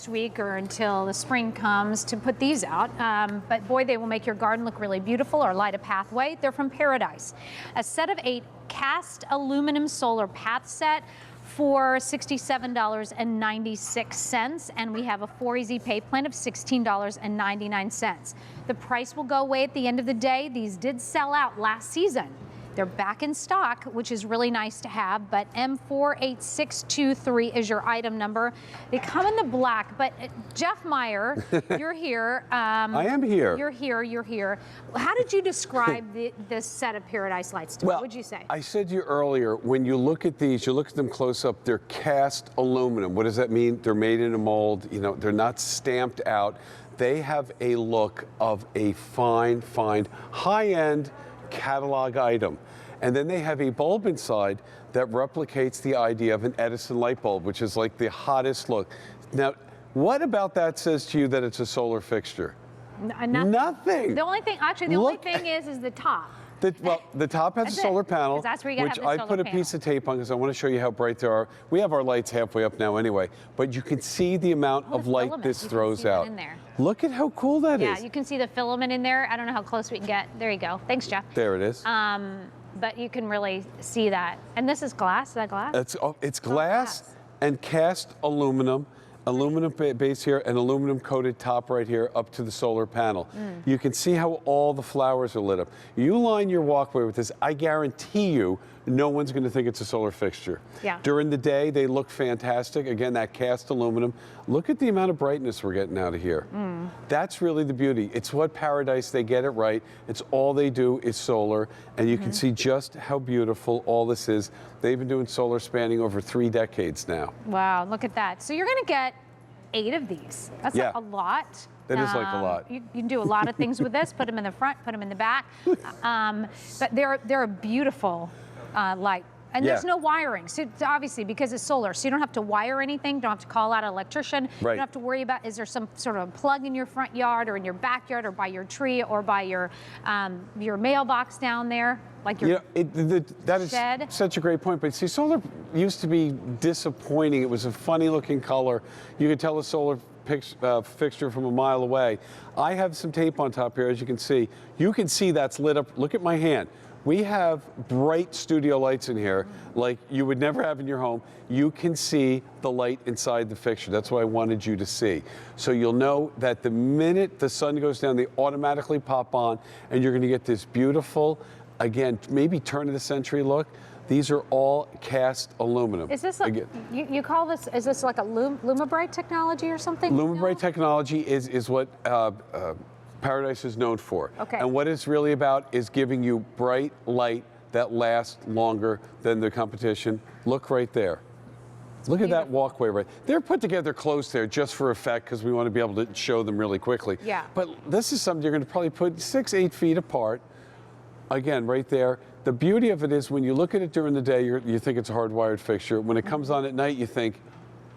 next week or until the spring comes to put these out. But boy, they will make your garden look really beautiful or light a pathway. They're from Paradise. A set of 8 cast aluminum solar path set for $67.96, and we have a 4 easy pay plan of $16.99. The price will go away at the end of the day. These did sell out last season. They're back in stock, which is really nice to have, but M48623 is your item number. They come in the black, but Jeff Meyer, you're here. I am here. You're here. How did you describe this set of Paradise lights to me? What would you say? I said to you earlier, when you look at these, you look at them close up, they're cast aluminum. What does that mean? They're made in a mold, you know, they're not stamped out. They have a look of a fine, high-end catalog item. And then they have a bulb inside that replicates the idea of an Edison light bulb, which is like the hottest look. Now, what about that says to you that it's a solar fixture? Nothing. The only thing, actually, the only thing is the top. The top has a solar panel, that's where you which I put a piece of tape on because I want to show you how bright they are. We have our lights halfway up now anyway, but you can see the amount of light this throws out. Look at how cool that is. Yeah, you can see the filament in there. I don't know how close we can get. There you go. Thanks, Jeff. There it is. But you can really see that. And this is glass. Is that glass? It's glass and cast aluminum. Aluminum base here and aluminum coated top right here up to the solar panel. You can see how all the flowers are lit up. You line your walkway with this, I guarantee you no one's going to think it's a solar fixture. Yeah. During the day, they look fantastic. Again, that cast aluminum. Look at the amount of brightness we're getting out of here. That's really the beauty. It's what Paradise, they get it right. It's all they do is solar, and you can see just how beautiful all this is. They've been doing solar spanning over 3 decades now. Wow, look at that. So you're going to get 8 of these. That's a lot. That is like a lot. You can do a lot of things with this. Put them in the front, put them in the back. But they're a beautiful light. And there's no wiring, so obviously because it's solar, so you don't have to wire anything, don't have to call out an electrician. You don't have to worry about, is there some sort of plug in your front yard or in your backyard or by your tree or by your mailbox down there, like your that is shed. Such a great point. But see, solar used to be disappointing. It was a funny looking color. You could tell a solar fixture from a mile away. I have some tape on top here, as you can see. You can see that's lit up. Look at my hand. We have bright studio lights in here like you would never have in your home. You can see the light inside the fixture. That's what I wanted you to see. So you'll know that the minute the sun goes down, they automatically pop on, and you're going to get this beautiful, again, maybe turn of the century look. These are all cast aluminum. Is this like, you call this, is this like a Lumibright technology or something? Lumibright technology is what Paradise is known for. Okay. And what it's really about is giving you bright light that lasts longer than the competition. Look right there. Look at that walkway right. They're put together close there just for effect because we want to be able to show them really quickly. Yeah. But this is something you're going to probably put 6-8 feet apart. Again, right there. The beauty of it is when you look at it during the day, you think it's a hardwired fixture. When it comes on at night, you think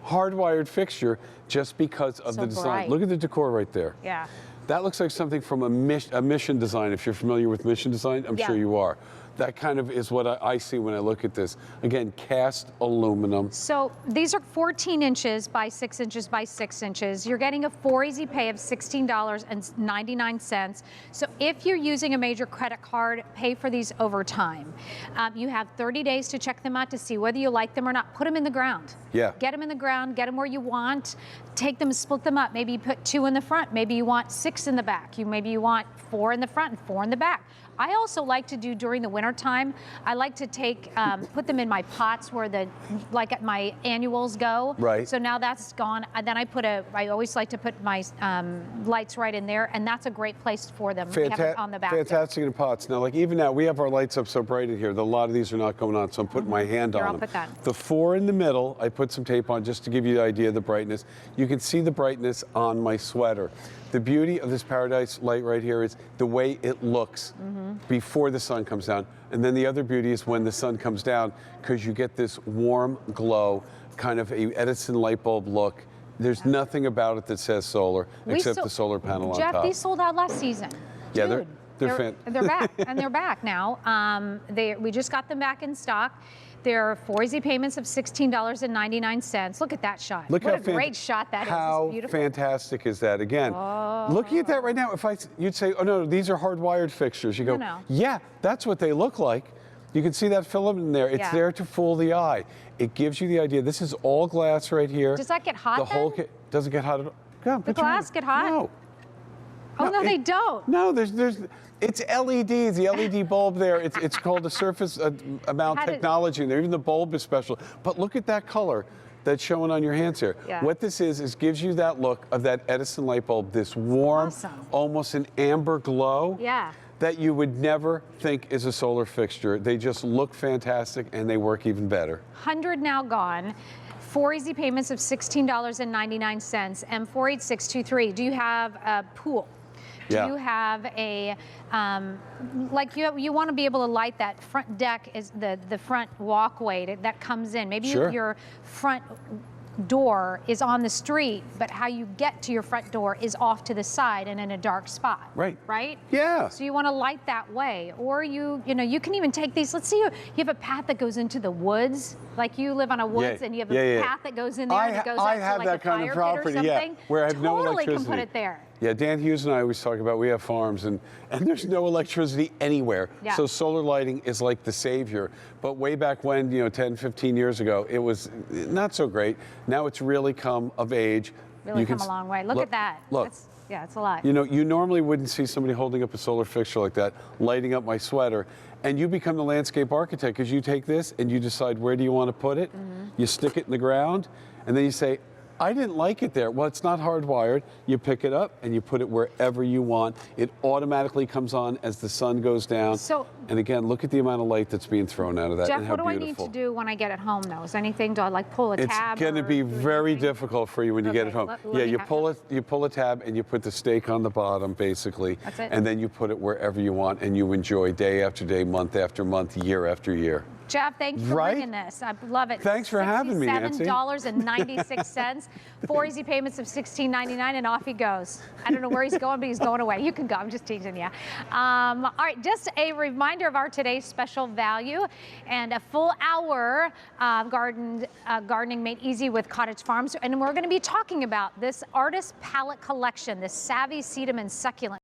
hardwired fixture just because of the design. Bright. Look at the decor right there. Yeah. That looks like something from a mission design. If you're familiar with mission design, I'm sure you are. That kind of is what I see when I look at this. Again, cast aluminum. So these are 14 inches by 6 inches by 6 inches. You're getting a 4 easy pay of $16.99. So if you're using a major credit card, pay for these over time. You have 30 days to check them out to see whether you like them or not. Put them in the ground. Yeah. Get them in the ground, get them where you want. Take them, split them up. Maybe you put 2 in the front. Maybe you want 6 in the back. Maybe you want 4 in the front and 4 in the back. I also like to do during the winter time, I like to take, put them in my pots where like my annuals go. Right. So now that's gone. And then I always like to put my lights right in there, and that's a great place for them. We have it on the back. Fantastic in pots. Now, like even now, we have our lights up so bright in here that a lot of these are not going on, so I'm putting my hand on them. I'll put that. The 4 in the middle, I put some tape on just to give you the idea of the brightness. You can see the brightness on my sweater. The beauty of this Paradise light right here is the way it looks before the sun comes down. And then the other beauty is when the sun comes down, because you get this warm glow, kind of a Edison light bulb look. There's nothing about it that says solar, except the solar panel on top. Jeff, these sold out last season. Yeah, they're back, and they're back now. We just got them back in stock. They're 4 easy payments of $16.99. Look at that shot. Look what how a great shot that is. How It's beautiful. fantastic is that? Again, looking at that right now, you'd say, oh no, these are hardwired fixtures. You go, No. yeah, that's what they look like. You can see that filament in there. It's Yeah. there to fool the eye. It gives you the idea. This is all glass right here. Does that get hot The whole then? kit doesn't get hot at all. Yeah, The glass get hot? No. Oh, no, they don't. No, it's LEDs, the LED bulb there. It's called a surface mount technology, and even the bulb is special. But look at that color that's showing on your hands here. Yeah. What this is gives you that look of that Edison light bulb, this warm, Awesome. almost an amber glow. Yeah. That you would never think is a solar fixture. They just look fantastic and they work even better. 100 now gone. 4 easy payments of $16.99, M48623. Do you have a pool? Do Yeah. you have a, like you want to be able to light that front deck, is the front walkway that comes in. Maybe Sure. your front door is on the street, but how you get to your front door is off to the side and in a dark spot. Right. Right? Yeah. So you want to light that way, or you can even take these. Let's see, you have a path that goes into the woods, like you live on a woods, and you have a path that goes in there and it goes I out have to like that a kind fire of property, pit or something. where I have no totally electricity. can put it there. Yeah, Dan Hughes and I always talk about we have farms and there's no electricity anywhere. Yeah. So solar lighting is like the savior. But way back when, 10, 15 years ago, it was not so great. Now it's really come of age. Really come a long way. Look at that. Look. Yeah, it's a lot. You normally wouldn't see somebody holding up a solar fixture like that, lighting up my sweater, and you become the landscape architect because you take this and you decide where do you want to put it, you stick it in the ground, and then you say, I didn't like it there. Well, it's not hardwired. You pick it up and you put it wherever you want. It automatically comes on as the sun goes down. So, and again, look at the amount of light that's being thrown out of that. Jeff, and how what do beautiful. I need to do when I get it home, though? Is there anything? Do I like pull a tab? It's going to be or do very anything? difficult for you when you get it home. Let Yeah, me you have pull it. it. You pull a tab and you put the stake on the bottom, basically. That's it? And then you put it wherever you want, and you enjoy day after day, month after month, year after year. Jeff, thank you for Right? bringing this. I love it. Thanks for having me, Nancy. $67.96. 4 easy payments of $16.99, and off he goes. I don't know where he's going, but he's going away. You can go. I'm just teasing you. All right, just a reminder of our today's special value and a full hour gardening made easy with Cottage Farms. And we're going to be talking about this artist palette collection, this Savvy Sedum and Succulent.